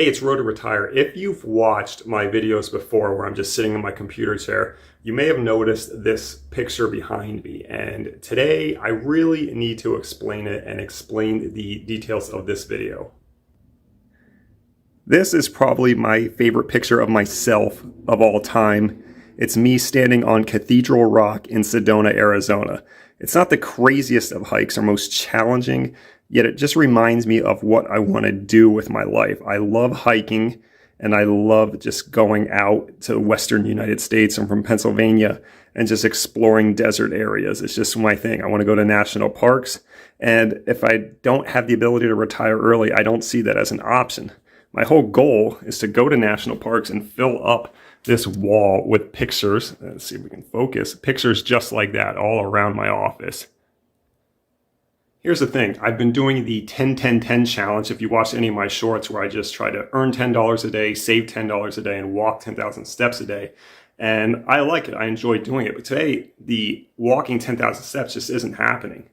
Hey, it's Road to Retire. If you've watched my videos before where I'm just sitting in my computer chair, you may have noticed this picture behind me. And today I really need to explain it and explain the details of this video. This is probably my favorite picture of myself of all time. It's me standing on Cathedral Rock in Sedona, Arizona. It's not the craziest of hikes or most challenging, yet it just reminds me of what I want to do with my life. I love hiking, and I love just going out to the western United States. I'm from Pennsylvania, and just exploring desert areas. It's just my thing. I want to go to national parks, and if I don't have the ability to retire early, I don't see that as an option. My whole goal is to go to national parks and fill up this wall with pictures. Let's see if we can focus. Pictures just like that all around my office. Here's the thing. I've been doing the 10-10-10 challenge. If you watch any of my shorts where I just try to earn $10 a day, save $10 a day, and walk 10,000 steps a day. And I like it. I enjoy doing it. But today, the walking 10,000 steps just isn't happening.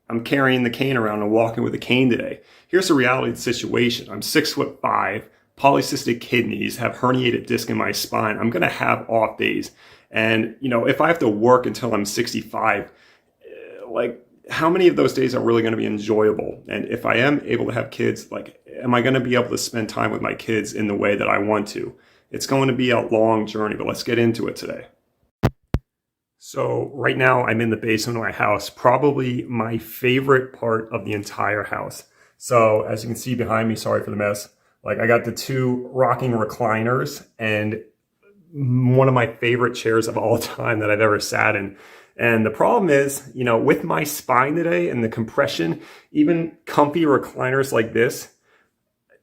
I'm carrying the cane around and walking with a cane today. Here's the reality of the situation. I'm 6'5", polycystic kidneys, have herniated disc in my spine. I'm going to have off days. And, if I have to work until I'm 65, how many of those days are really going to be enjoyable? And if I am able to have kids, am I going to be able to spend time with my kids in the way that I want to? It's going to be a long journey, but let's get into it today. So right now I'm in the basement of my house, probably my favorite part of the entire house. So as you can see behind me, sorry for the mess, I got the two rocking recliners and one of my favorite chairs of all time that I've ever sat in. And the problem is, with my spine today and the compression, even comfy recliners like this,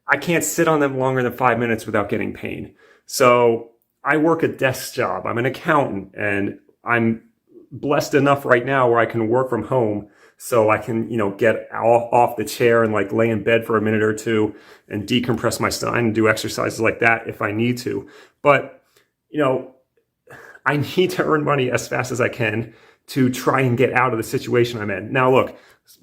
I can't sit on them longer than 5 minutes without getting pain. So I work a desk job. I'm an accountant, and I'm blessed enough right now where I can work from home. So I can, get off the chair and lay in bed for a minute or two and decompress my spine and do exercises like that if I need to. But, I need to earn money as fast as I can to try and get out of the situation I'm in. Now, look,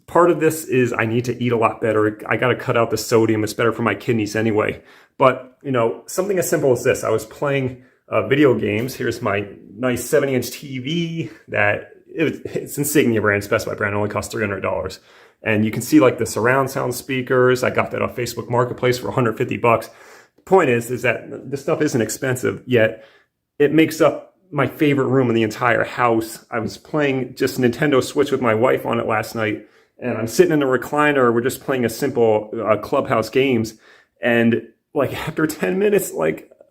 part of this is I need to eat a lot better. I got to cut out the sodium. It's better for my kidneys anyway. But, something as simple as this. I was playing video games. Here's my nice 70-inch TV that it's Insignia brand, it's Best Buy brand, only costs $300. And you can see the surround sound speakers. I got that off Facebook Marketplace for $150. The point is that this stuff isn't expensive, yet it makes up my favorite room in the entire house. I was playing just Nintendo Switch with my wife on it last night, and I'm sitting in a recliner. We're just playing a simple Clubhouse games. And after 10 minutes,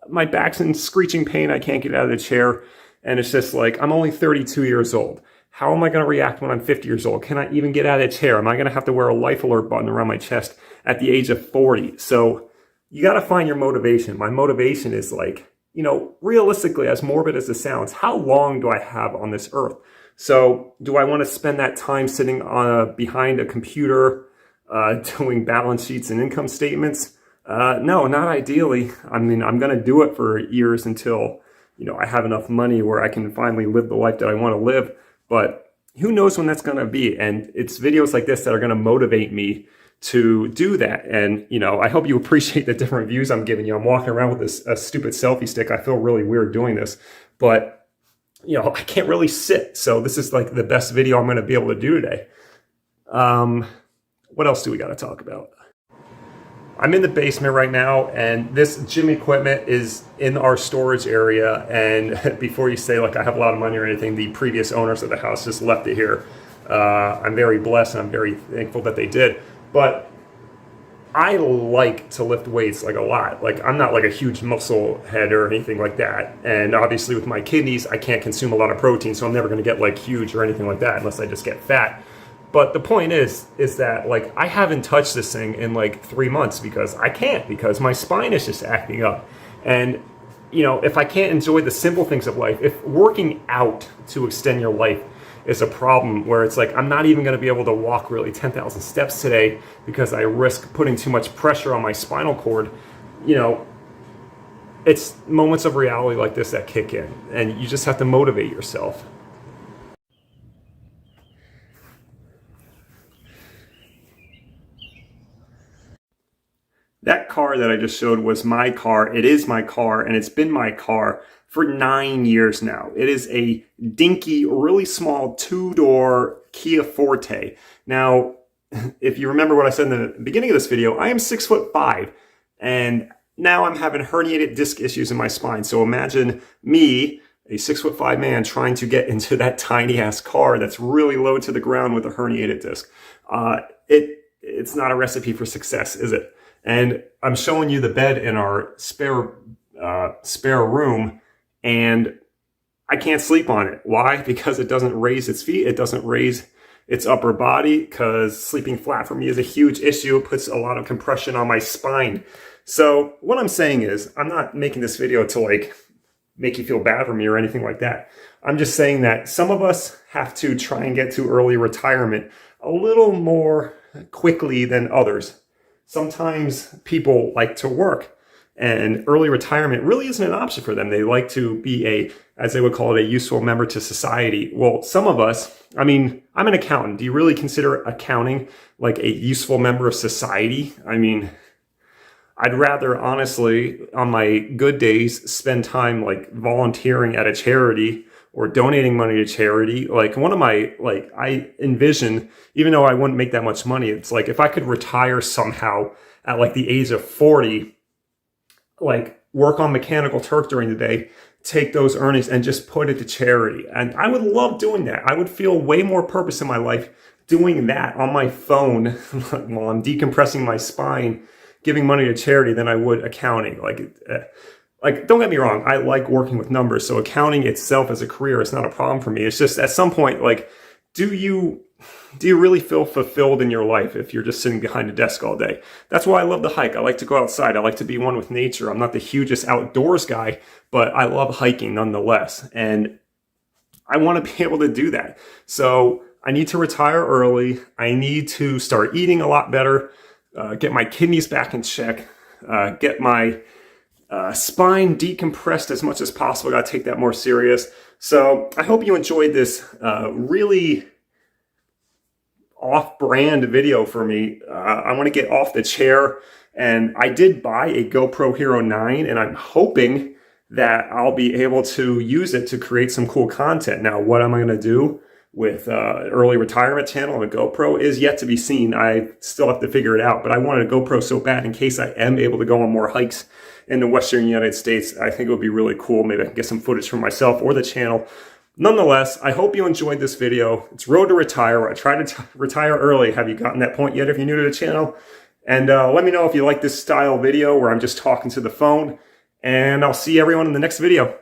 my back's in screeching pain. I can't get out of the chair. And it's just I'm only 32 years old. How am I going to react when I'm 50 years old? Can I even get out of the chair? Am I going to have to wear a life alert button around my chest at the age of 40? So you got to find your motivation. My motivation is realistically, as morbid as it sounds, how long do I have on this earth? So do I want to spend that time sitting behind a computer doing balance sheets and income statements? No, not ideally. I mean, I'm going to do it for years until, I have enough money where I can finally live the life that I want to live. But who knows when that's going to be? And it's videos like this that are going to motivate me to do that. And, I hope you appreciate the different views I'm giving you. I'm walking around with this stupid selfie stick. I feel really weird doing this, but, I can't really sit. So this is the best video I'm going to be able to do today. What else do we got to talk about? I'm in the basement right now, and this gym equipment is in our storage area. And before you say I have a lot of money or anything, the previous owners of the house just left it here. I'm very blessed, and I'm very thankful that they did. But I like to lift weights a lot. I'm not a huge muscle head or anything like that. And obviously with my kidneys, I can't consume a lot of protein, so I'm never going to get huge or anything like that unless I just get fat. But the point is that I haven't touched this thing in 3 months because I can't, because my spine is just acting up. And if I can't enjoy the simple things of life, if working out to extend your life is a problem where it's I'm not even going to be able to walk really 10,000 steps today because I risk putting too much pressure on my spinal cord, it's moments of reality like this that kick in, and you just have to motivate yourself. That car that I just showed was my car. It is my car, and it's been my car for 9 years now. It is a dinky, really small two-door Kia Forte. Now, if you remember what I said in the beginning of this video, I am 6'5", and now I'm having herniated disc issues in my spine. So imagine me, a 6'5" man, trying to get into that tiny ass car that's really low to the ground with a herniated disc. It's not a recipe for success, is it? And I'm showing you the bed in our spare room, and I can't sleep on it. Why? Because it doesn't raise its feet. It doesn't raise its upper body, because sleeping flat for me is a huge issue. It puts a lot of compression on my spine. So what I'm saying is, I'm not making this video to like make you feel bad for me or anything like that. I'm just saying that some of us have to try and get to early retirement a little more quickly than others. Sometimes people like to work, and early retirement really isn't an option for them. They like to be a, as they would call it, a useful member to society. Well, some of us, I mean, I'm an accountant. Do you really consider accounting like a useful member of society? I mean, I'd rather, honestly, on my good days, spend time like volunteering at a charity or donating money to charity. Like one of my, like, I envision, even though I wouldn't make that much money, it's like if I could retire somehow at like the age of 40, like work on Mechanical Turk during the day, take those earnings and just put it to charity. And I would love doing that. I would feel way more purpose in my life doing that on my phone while I'm decompressing my spine, giving money to charity, than I would accounting. Like, don't get me wrong, I like working with numbers, so accounting itself as a career is not a problem for me. It's just at some point, like, do you really feel fulfilled in your life if you're just sitting behind a desk all day? That's why I love to hike. I like to go outside. I like to be one with nature. I'm not the hugest outdoors guy, but I love hiking nonetheless. And I want to be able to do that. So I need to retire early. I need to start eating a lot better, get my kidneys back in check, get my spine decompressed as much as possible. Got to take that more serious. So I hope you enjoyed this really off-brand video for me. I want to get off the chair, and I did buy a GoPro Hero 9, and I'm hoping that I'll be able to use it to create some cool content. Now, what am I going to do with early retirement channel and a GoPro is yet to be seen. I still have to figure it out, but I wanted a GoPro so bad in case I am able to go on more hikes in the Western United States. I think it would be really cool. Maybe I can get some footage for myself or the channel. Nonetheless, I hope you enjoyed this video. It's Road to Retire, where I try to retire early. Have you gotten that point yet if you're new to the channel? And let me know if you like this style video where I'm just talking to the phone. And I'll see everyone in the next video.